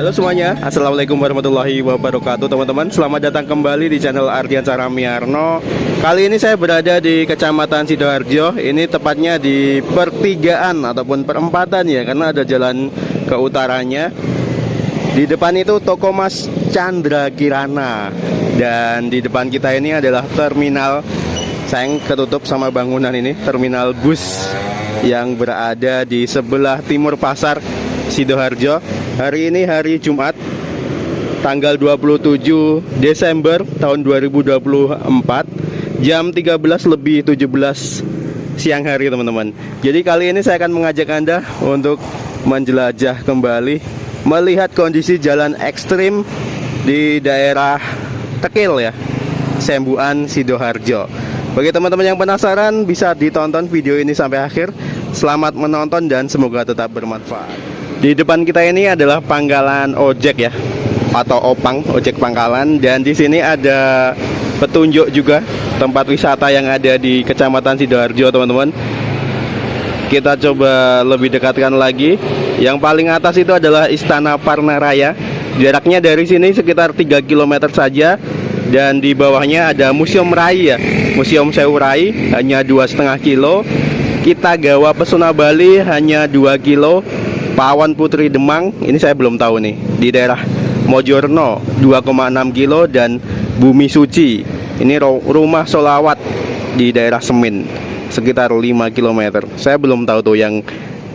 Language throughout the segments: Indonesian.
Halo semuanya, assalamualaikum warahmatullahi wabarakatuh teman-teman. Selamat datang kembali di channel Ardiansah Ramiarno. Kali ini saya berada di Kecamatan Sidoarjo. Ini tepatnya di pertigaan ataupun perempatan ya, karena ada jalan ke utaranya. Di depan itu toko Mas Chandra Kirana. Dan di depan kita ini adalah terminal. Sayang ketutup sama bangunan ini, terminal bus yang berada di sebelah timur pasar Sidoarjo. Hari ini hari Jumat tanggal 27 Desember tahun 2024, jam 13:17 siang hari teman-teman. Jadi kali ini saya akan mengajak Anda untuk menjelajah kembali, melihat kondisi jalan ekstrim di daerah Tekil ya, Sembuan Sidoarjo. Bagi teman-teman yang penasaran, bisa ditonton video ini sampai akhir. Selamat menonton dan semoga tetap bermanfaat. Di depan kita ini adalah pangkalan ojek ya, atau opang, ojek pangkalan. Dan di sini ada petunjuk juga tempat wisata yang ada di Kecamatan Sidoarjo teman-teman. Kita coba lebih dekatkan lagi. Yang paling atas itu adalah Istana Parnaraya. Jaraknya dari sini sekitar 3 km saja. Dan di bawahnya ada Museum Rai ya, Museum Sewu Rai, hanya 2,5 kilo. Kitagawa Pesona Bali hanya 2 kilo. Pawon Putri Demang, ini saya belum tahu nih, di daerah Mojorno 2,6 kilo. Dan Bumi Suci, ini rumah solawat di daerah Semin, sekitar 5 km. Saya belum tahu tuh yang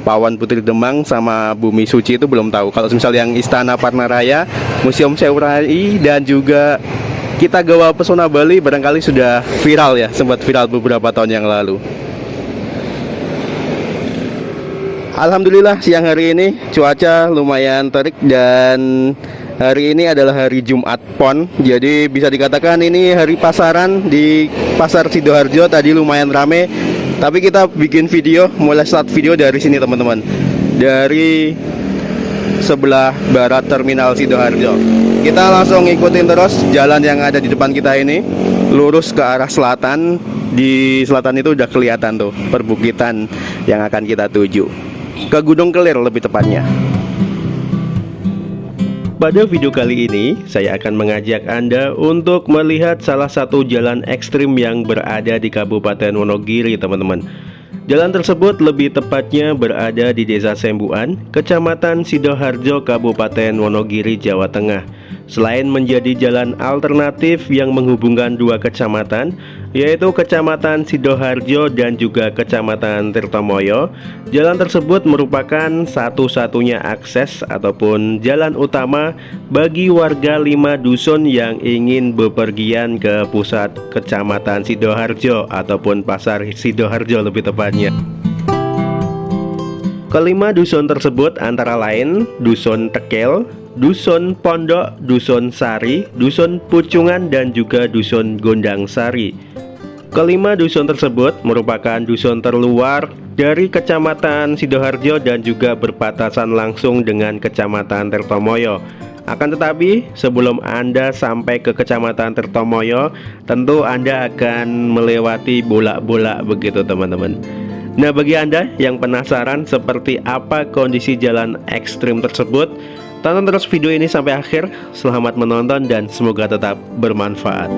Pawon Putri Demang sama Bumi Suci itu belum tahu. Kalau misal yang Istana Parnaraya, Museum Sewu Rai, dan juga Kitagawa Pesona Bali barangkali sudah viral ya, sempat viral beberapa tahun yang lalu. Alhamdulillah siang hari ini cuaca lumayan terik dan hari ini adalah hari Jumat Pon. Jadi bisa dikatakan ini hari pasaran di Pasar Sidoarjo. Tadi lumayan rame, tapi kita bikin video, mulai start video dari sini teman-teman, dari sebelah barat terminal Sidoarjo. Kita langsung ikutin terus jalan yang ada di depan kita ini, lurus ke arah selatan. Di selatan itu udah kelihatan tuh perbukitan yang akan kita tuju, ke Gunung Kelir lebih tepatnya. Pada video kali ini saya akan mengajak Anda untuk melihat salah satu jalan ekstrim yang berada di Kabupaten Wonogiri teman-teman. Jalan tersebut lebih tepatnya berada di Desa Sembuan, Kecamatan Sidoarjo, Kabupaten Wonogiri, Jawa Tengah. Selain menjadi jalan alternatif yang menghubungkan dua kecamatan, yaitu Kecamatan Sidoarjo dan juga Kecamatan Tirtomoyo, jalan tersebut merupakan satu-satunya akses ataupun jalan utama bagi warga 5 dusun yang ingin bepergian ke pusat Kecamatan Sidoarjo ataupun Pasar Sidoarjo lebih tepatnya. Kelima dusun tersebut antara lain Dusun Tekil, Dusun Pondok, Dusun Sari, Dusun Pucungan, dan juga Dusun Gondang Sari. Kelima dusun tersebut merupakan dusun terluar dari Kecamatan Sidoarjo dan juga berbatasan langsung dengan Kecamatan Tirtomoyo. Akan tetapi sebelum Anda sampai ke Kecamatan Tirtomoyo, tentu Anda akan melewati bolak-bolak begitu teman-teman. Nah, bagi Anda yang penasaran seperti apa kondisi jalan ekstrim tersebut, tonton terus video ini sampai akhir. Selamat menonton dan semoga tetap bermanfaat.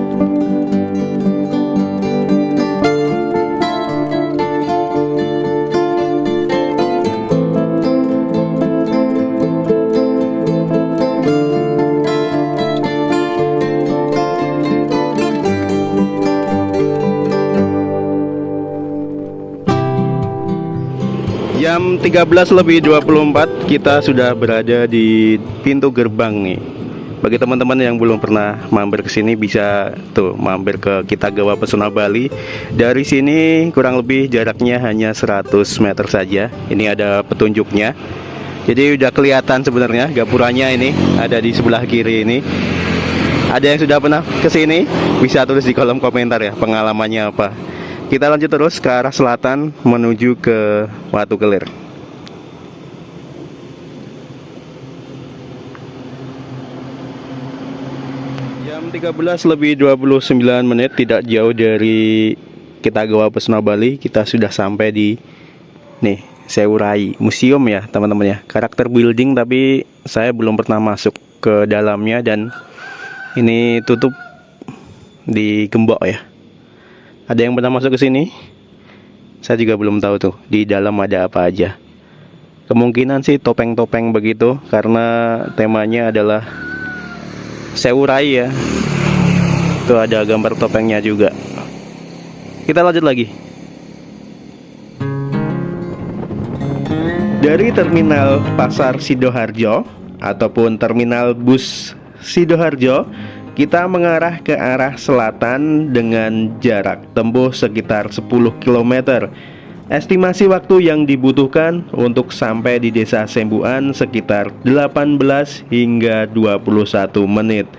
Jam 13:24 kita sudah berada di pintu gerbang nih. Bagi teman-teman yang belum pernah mampir ke sini, bisa tuh mampir ke Kitagawa Pesona Bali. Dari sini kurang lebih jaraknya hanya 100 meter saja. Ini ada petunjuknya. Jadi udah kelihatan sebenarnya gapuranya, ini ada di sebelah kiri ini. Ada yang sudah pernah ke sini? Bisa tulis di kolom komentar ya pengalamannya apa. Kita lanjut terus ke arah selatan menuju ke Watu Kelir. Jam 13:29, tidak jauh dari Kitagawa Pesona Bali. Kita sudah sampai di nih Seurai museum ya teman-teman ya, karakter building, tapi saya belum pernah masuk ke dalamnya dan ini tutup di gembok ya. Ada yang pernah masuk ke sini? Saya juga belum tahu tuh di dalam ada apa aja. Kemungkinan sih topeng-topeng begitu karena temanya adalah Seurai ya. Tuh ada gambar topengnya juga. Kita lanjut lagi. Dari terminal Pasar Sidoarjo ataupun terminal bus Sidoarjo, kita mengarah ke arah selatan dengan jarak tempuh sekitar 10 km. Estimasi waktu yang dibutuhkan untuk sampai di Desa Sembuan sekitar 18 hingga 21 menit.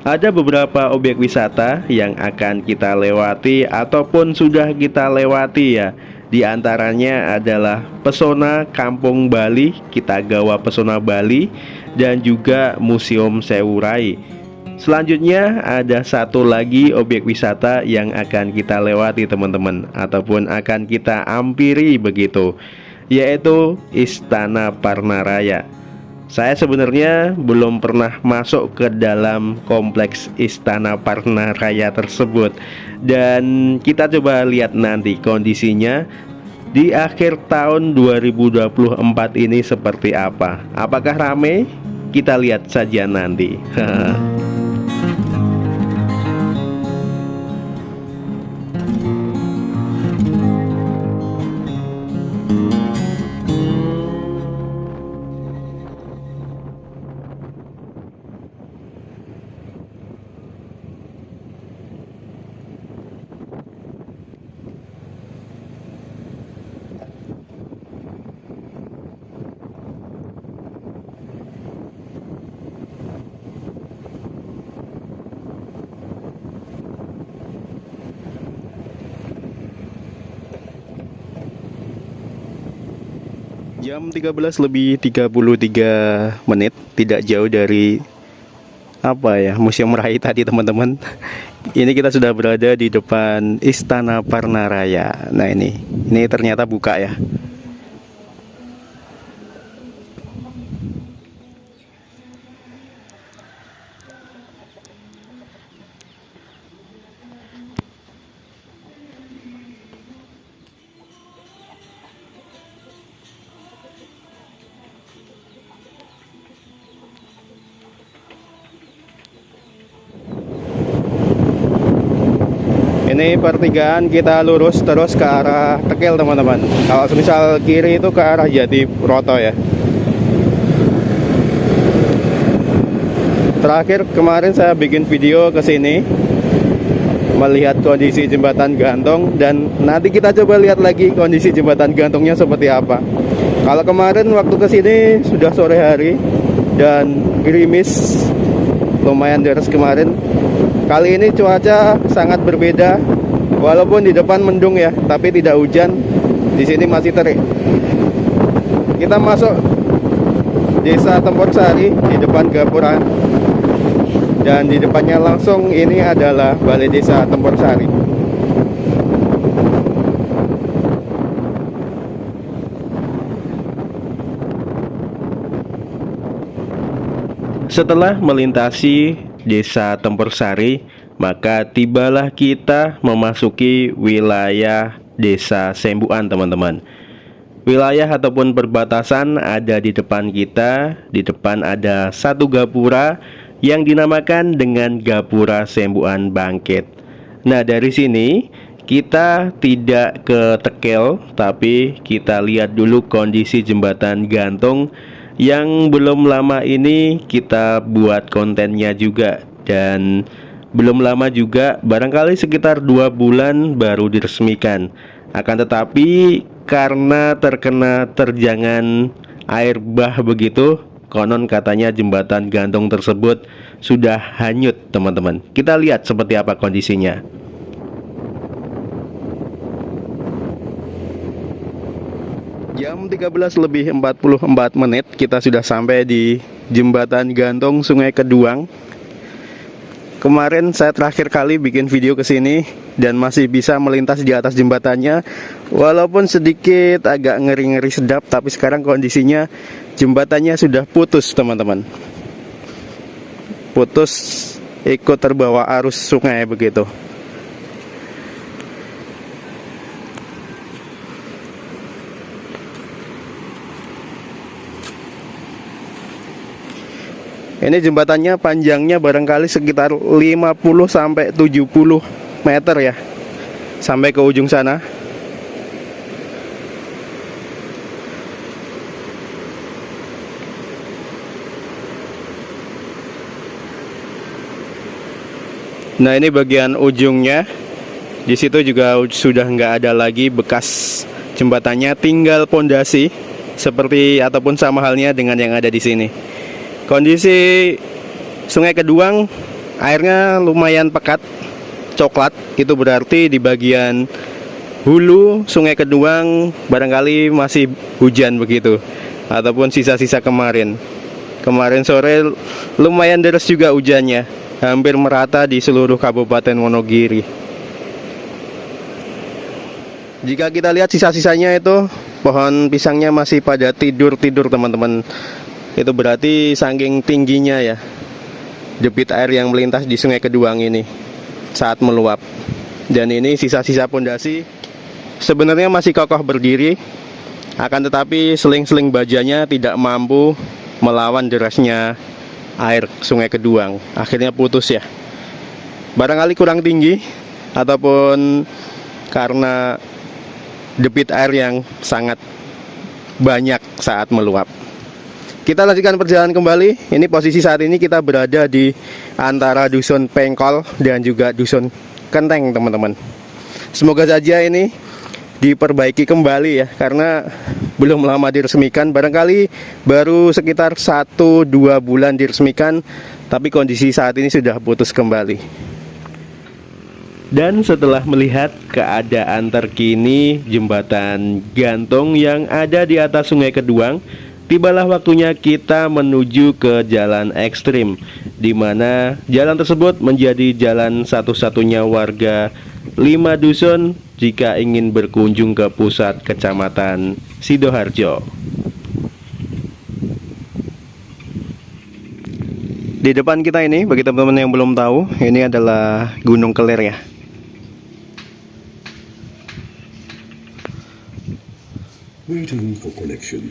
Ada beberapa objek wisata yang akan kita lewati ataupun sudah kita lewati ya. Di antaranya adalah Pesona Kampung Bali, Kitagawa Pesona Bali, dan juga Museum Seurai. Selanjutnya ada satu lagi objek wisata yang akan kita lewati teman-teman, ataupun akan kita ampiri begitu, yaitu Istana Parnaraya. Saya sebenarnya belum pernah masuk ke dalam kompleks Istana Parnaraya tersebut. Dan kita coba lihat nanti kondisinya di akhir tahun 2024 ini seperti apa. Apakah ramai? Kita lihat saja nanti. Jam 13 lebih 33 menit, tidak jauh dari Museum Rai tadi teman-teman. Ini kita sudah berada di depan Istana Parnaraya. Nah ini ternyata buka ya. Ini pertigaan, kita lurus terus ke arah Tekel teman-teman. Kalau misal kiri itu ke arah Jatiroto ya. Terakhir kemarin saya bikin video ke sini melihat kondisi jembatan gantung, dan nanti kita coba lihat lagi kondisi jembatan gantungnya seperti apa. Kalau kemarin waktu ke sini sudah sore hari dan gerimis, lumayan deras kemarin. Kali ini cuaca sangat berbeda. Walaupun di depan mendung ya, tapi tidak hujan. Di sini masih terik. Kita masuk Desa Tempur Sari di depan Gapura. Dan di depannya langsung ini adalah Balai Desa Tempur Sari. Setelah melintasi Desa Tempur Sari, maka tibalah kita memasuki wilayah Desa Sembuan teman-teman. Wilayah ataupun perbatasan ada di depan kita. Di depan ada satu gapura yang dinamakan dengan Gapura Sembuan Bangkit. Nah dari sini kita tidak ke Tekel, tapi kita lihat dulu kondisi jembatan gantung yang belum lama ini kita buat kontennya juga. Dan belum lama juga, barangkali sekitar 2 bulan baru diresmikan. Akan tetapi karena terkena terjangan air bah begitu, konon katanya jembatan gantung tersebut sudah hanyut teman-teman. Kita lihat seperti apa kondisinya. Jam 13 lebih 44 menit, kita sudah sampai di jembatan gantung Sungai Keduang. Kemarin saya terakhir kali bikin video ke sini dan masih bisa melintas di atas jembatannya. Walaupun sedikit agak ngeri-ngeri sedap, tapi sekarang kondisinya jembatannya sudah putus, teman-teman. Putus, ikut terbawa arus sungai begitu. Ini jembatannya panjangnya barangkali sekitar 50 sampai 70 meter ya, sampai ke ujung sana. Nah, ini bagian ujungnya. Di situ juga sudah nggak ada lagi bekas jembatannya, tinggal pondasi seperti ataupun sama halnya dengan yang ada di sini. Kondisi Sungai Keduang airnya lumayan pekat, coklat. Itu berarti di bagian hulu Sungai Keduang barangkali masih hujan begitu, ataupun sisa-sisa kemarin. Kemarin sore lumayan deras juga hujannya, hampir merata di seluruh Kabupaten Wonogiri. Jika kita lihat sisa-sisanya itu, pohon pisangnya masih pada tidur-tidur, teman-teman. Itu berarti saking tingginya ya debit air yang melintas di Sungai Keduang ini saat meluap. Dan ini sisa-sisa pondasi sebenarnya masih kokoh berdiri, akan tetapi seling-seling bajanya tidak mampu melawan derasnya air Sungai Keduang. Akhirnya putus ya. Barangkali kurang tinggi ataupun karena debit air yang sangat banyak saat meluap. Kita lanjutkan perjalanan kembali. Ini posisi saat ini kita berada di antara Dusun Pengkol dan juga Dusun Kenteng, teman-teman. Semoga saja ini diperbaiki kembali ya, karena belum lama diresmikan. Barangkali baru sekitar 1-2 bulan diresmikan, tapi kondisi saat ini sudah putus kembali. Dan setelah melihat keadaan terkini jembatan gantung yang ada di atas Sungai Keduang, tibalah waktunya kita menuju ke jalan ekstrim, di mana jalan tersebut menjadi jalan satu-satunya warga 5 dusun jika ingin berkunjung ke pusat kecamatan Sidoarjo. Di depan kita ini, bagi teman-teman yang belum tahu, ini adalah Gunung Kelir ya. Waiting for connection.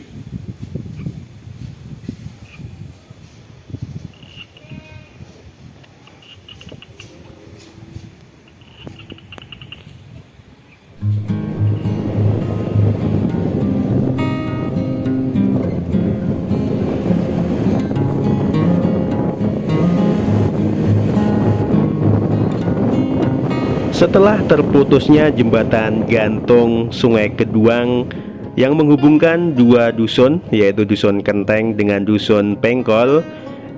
Setelah terputusnya jembatan gantung Sungai Keduang yang menghubungkan 2 dusun, yaitu Dusun Kenteng dengan Dusun Pengkol,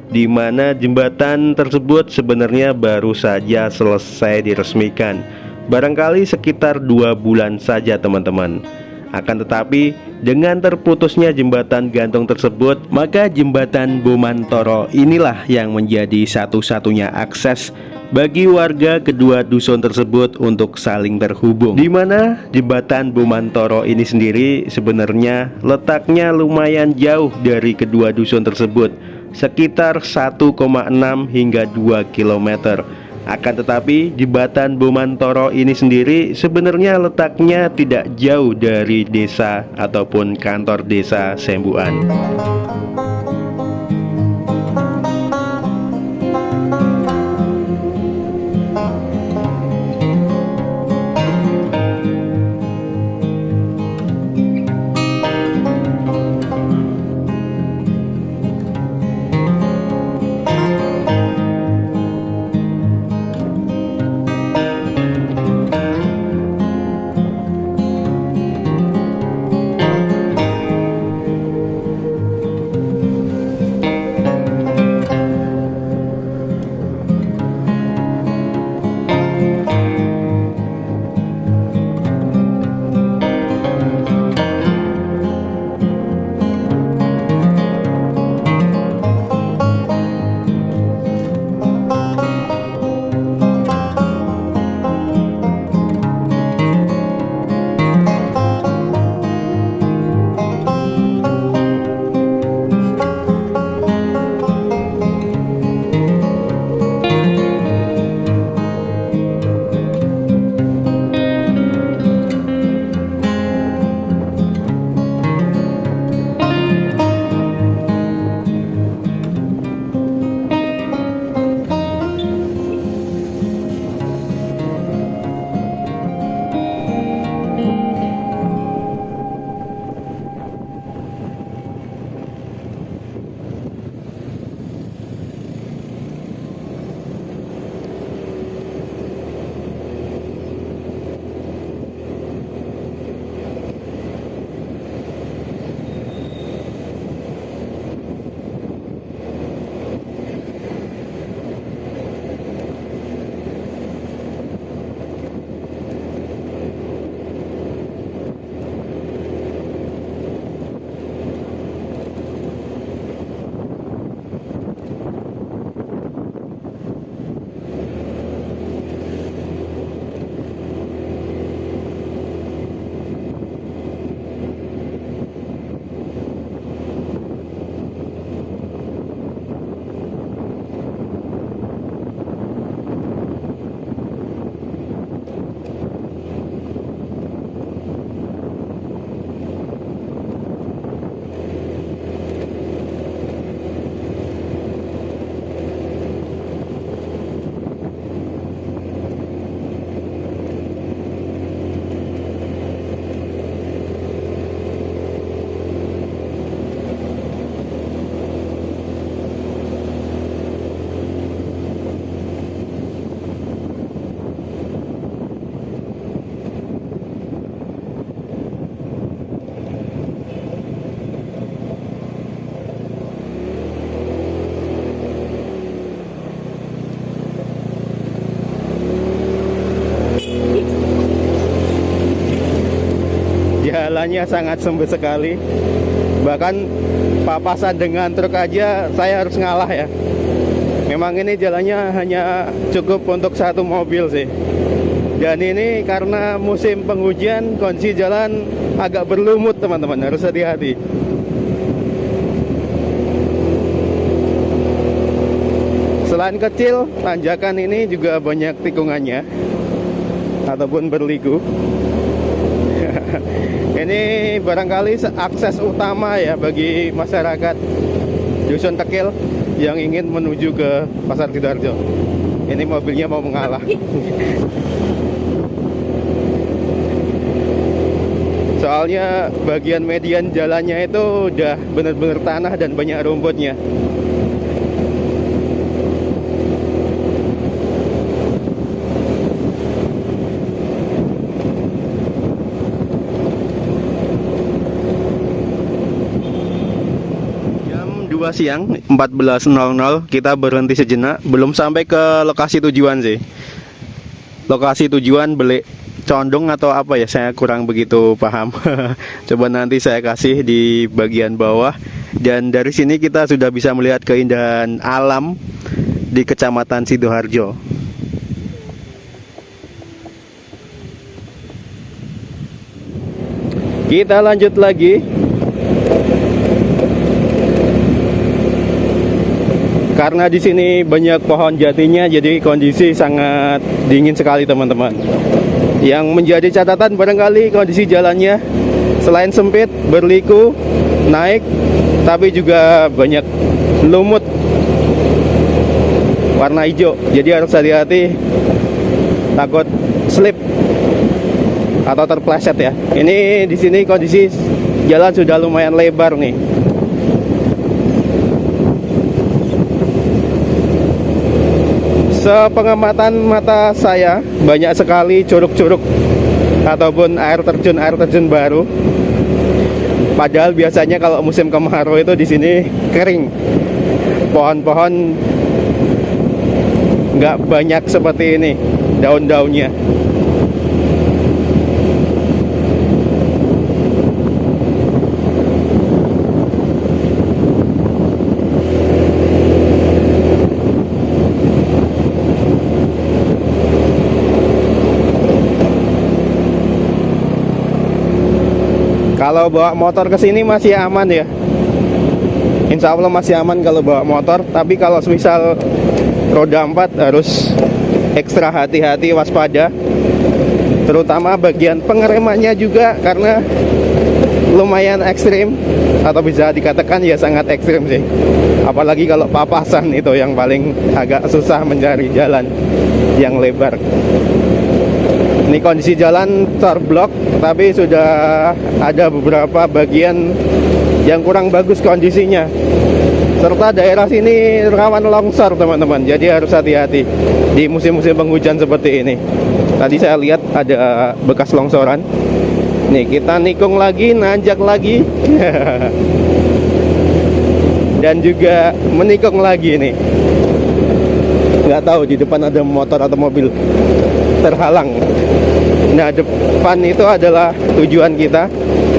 di mana jembatan tersebut sebenarnya baru saja selesai diresmikan, barangkali sekitar 2 bulan saja, teman-teman. Akan tetapi dengan terputusnya jembatan gantung tersebut, maka jembatan Bomantoro inilah yang menjadi satu-satunya akses bagi warga kedua dusun tersebut untuk saling terhubung. Di mana jembatan Bomantoro ini sendiri sebenarnya letaknya lumayan jauh dari kedua dusun tersebut, sekitar 1,6 hingga 2 km. Akan tetapi jembatan Bomantoro ini sendiri sebenarnya letaknya tidak jauh dari desa ataupun kantor desa Sembuan. jalannya sangat sempit sekali. Bahkan papasan dengan truk aja saya harus ngalah ya. Memang ini jalannya hanya cukup untuk satu mobil sih. Dan ini karena musim penghujan, kondisi jalan agak berlumut teman-teman, harus hati-hati. Selain kecil, tanjakan ini juga banyak tikungannya ataupun berliku. Ini barangkali akses utama ya bagi masyarakat Dusun Tekil yang ingin menuju ke Pasar Sidoarjo. Ini mobilnya mau mengalah. Soalnya bagian median jalannya itu udah bener-bener tanah dan banyak rumputnya. Jam 2 siang 14.00 kita berhenti sejenak. Belum sampai ke lokasi tujuan sih. Lokasi tujuan Belik Condong atau apa ya, saya kurang begitu paham. Coba nanti saya kasih di bagian bawah. Dan dari sini kita sudah bisa melihat keindahan alam di Kecamatan Sidoarjo. Kita lanjut lagi. Karena di sini banyak pohon jatinya, jadi kondisi sangat dingin sekali teman-teman. Yang menjadi catatan barangkali kondisi jalannya selain sempit, berliku, naik, tapi juga banyak lumut warna hijau. Jadi harus hati-hati, takut slip atau terpleset ya. Ini di sini kondisi jalan sudah lumayan lebar nih. Sepengamatan mata saya banyak sekali curug-curug ataupun air terjun baru. Padahal biasanya kalau musim kemarau itu di sini kering. Pohon-pohon nggak banyak seperti ini daun-daunnya. Kalau bawa motor ke sini masih aman ya. Insya Allah masih aman kalau bawa motor. Tapi kalau misal roda 4 harus ekstra hati-hati, waspada. Terutama bagian pengeremannya juga karena lumayan ekstrim, atau bisa dikatakan ya sangat ekstrim sih. Apalagi kalau papasan itu yang paling agak susah mencari jalan yang lebar. Ini kondisi jalan terblok, tapi sudah ada beberapa bagian yang kurang bagus kondisinya. Serta daerah sini rawan longsor teman-teman, jadi harus hati-hati di musim-musim penghujan seperti ini. Tadi saya lihat ada bekas longsoran. Nih kita nikung lagi, nanjak lagi. Dan juga menikung lagi nih. Nggak tahu di depan ada motor atau mobil terhalang. Nah, depan itu adalah tujuan kita.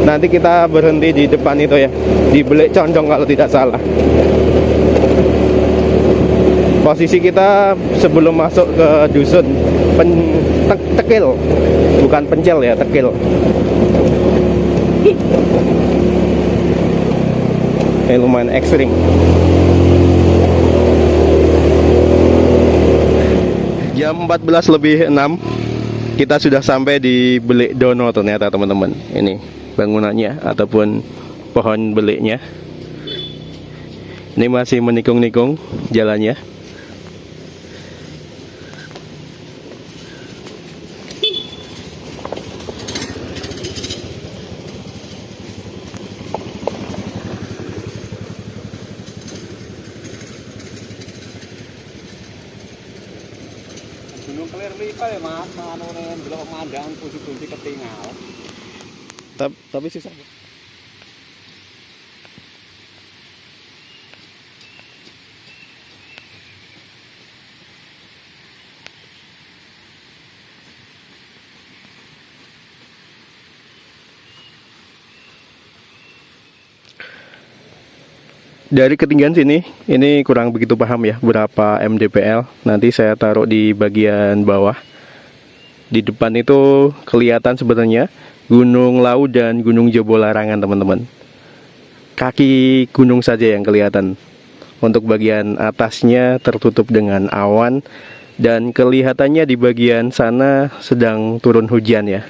Nanti kita berhenti di depan itu ya, di Belik Condong kalau tidak salah. Posisi kita sebelum masuk ke dusun Tekil, bukan Pencel ya, Tekil. Lumayan ekstrim. Jam 14:06 kita sudah sampai di Belik Dono ternyata teman-teman. Ini bangunannya ataupun pohon beliknya. Ini masih menikung-nikung jalannya. Gunung Kelir Lipa ya mas, manune belum pemandangan kunci-kunci ketinggal. Tapi susah. Dari ketinggian sini, ini kurang begitu paham ya berapa mdpl. Nanti saya taruh di bagian bawah. Di depan itu kelihatan sebenarnya Gunung Lawu dan Gunung Jabolarangan, teman-teman. Kaki gunung saja yang kelihatan. Untuk bagian atasnya tertutup dengan awan, dan kelihatannya di bagian sana sedang turun hujan ya.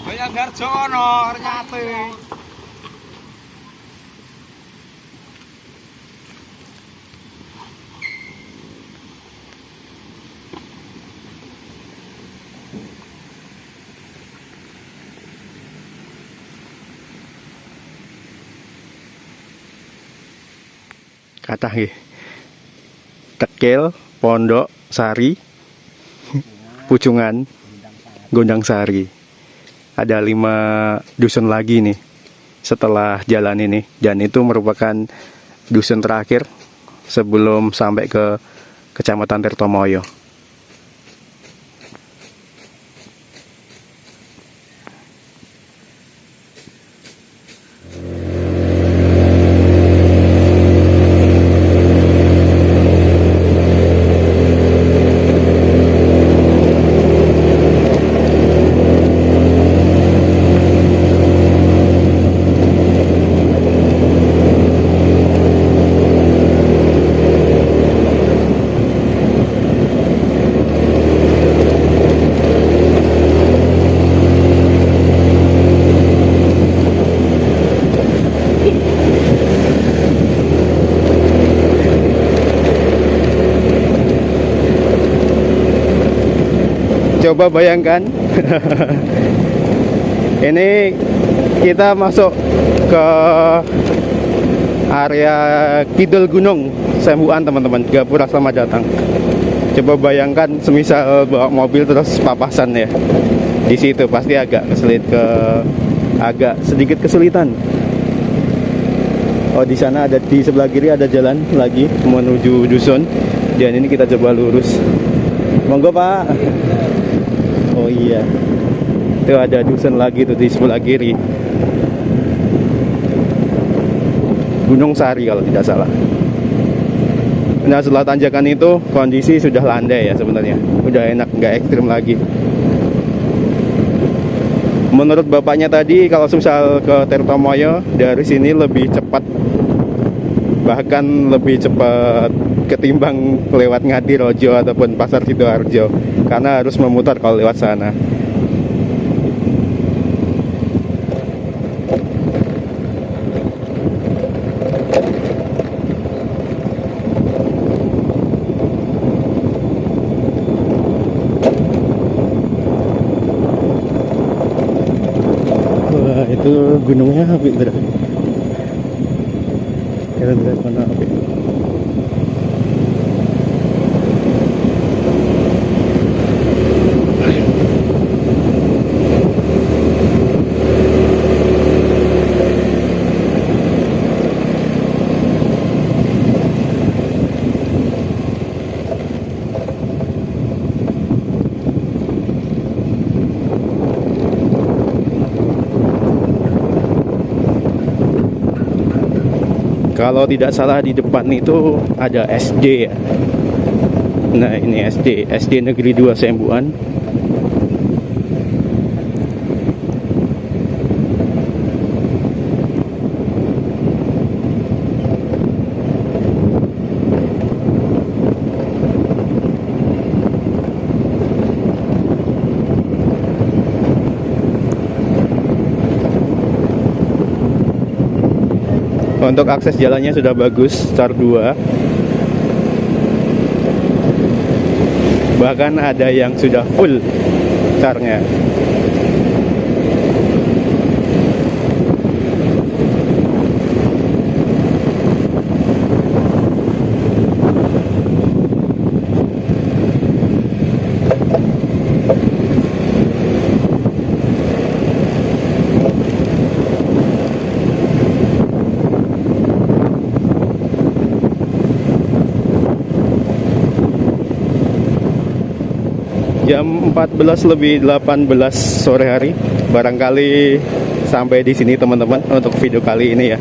Bayang Garjono ternyata. Kata nggih. Tekil, Pondok Sari, Pucungan, Gondang Sari. Ada 5 dusun lagi nih setelah jalan ini, dan itu merupakan dusun terakhir sebelum sampai ke Kecamatan Tirtomoyo. Coba bayangkan ini kita masuk ke area Kidul Gunung Sembuan, teman-teman. Gapura, selamat datang. Coba bayangkan semisal bawa mobil terus papasan ya. Di situ pasti agak sedikit kesulitan. Oh, di sana ada, di sebelah kiri ada jalan lagi menuju dusun. Dan ini kita coba lurus. Monggo, Pak. Oh iya, itu ada dusun lagi tuh di sebelah kiri, Gunung Sari kalau tidak salah. Nah, setelah tanjakan itu kondisi sudah landai ya sebenarnya, udah enak, nggak ekstrim lagi. Menurut bapaknya tadi kalau misal ke Tirtomoyo dari sini lebih cepat, bahkan lebih cepat ketimbang lewat Ngadirojo ataupun Pasar Sidoarjo, karena harus memutar kalau lewat sana. Wah, itu gunungnya api berat. Kira-kira mana api? Kalau tidak salah di depan itu ada SD ya. Nah, ini SD Negeri 2 Sembuan. Untuk akses jalannya sudah bagus, car 2. Bahkan ada yang sudah full carnya. Jam 14 lebih 18 sore hari. Barangkali sampai di sini teman-teman untuk video kali ini ya.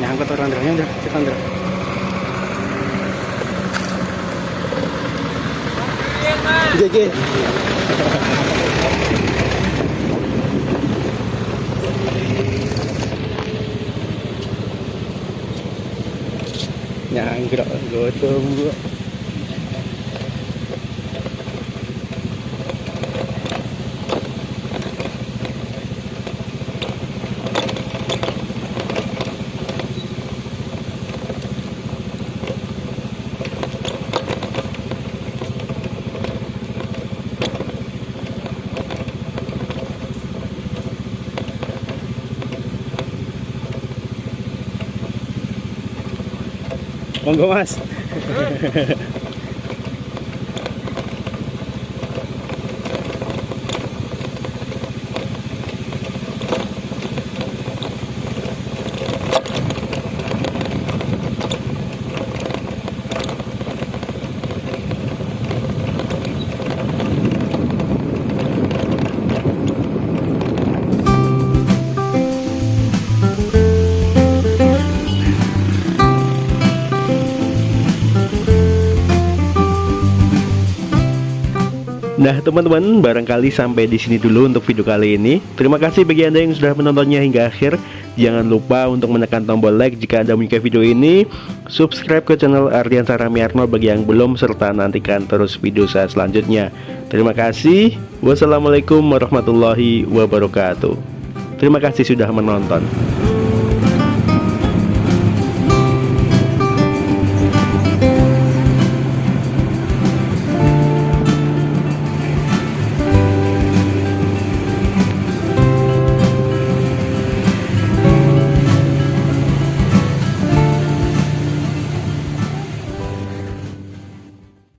Nyangkut orang Andranya udah, kita Andra. GG. Nyangkut, gotong gua. Monggo Mas. Nah teman-teman, barangkali sampai di sini dulu untuk video kali ini. Terima kasih bagi Anda yang sudah menontonnya hingga akhir. Jangan lupa untuk menekan tombol like jika Anda menyukai video ini. Subscribe ke channel Ardiansah Ramiarno bagi yang belum, serta nantikan terus video saya selanjutnya. Terima kasih. Wassalamualaikum warahmatullahi wabarakatuh. Terima kasih sudah menonton.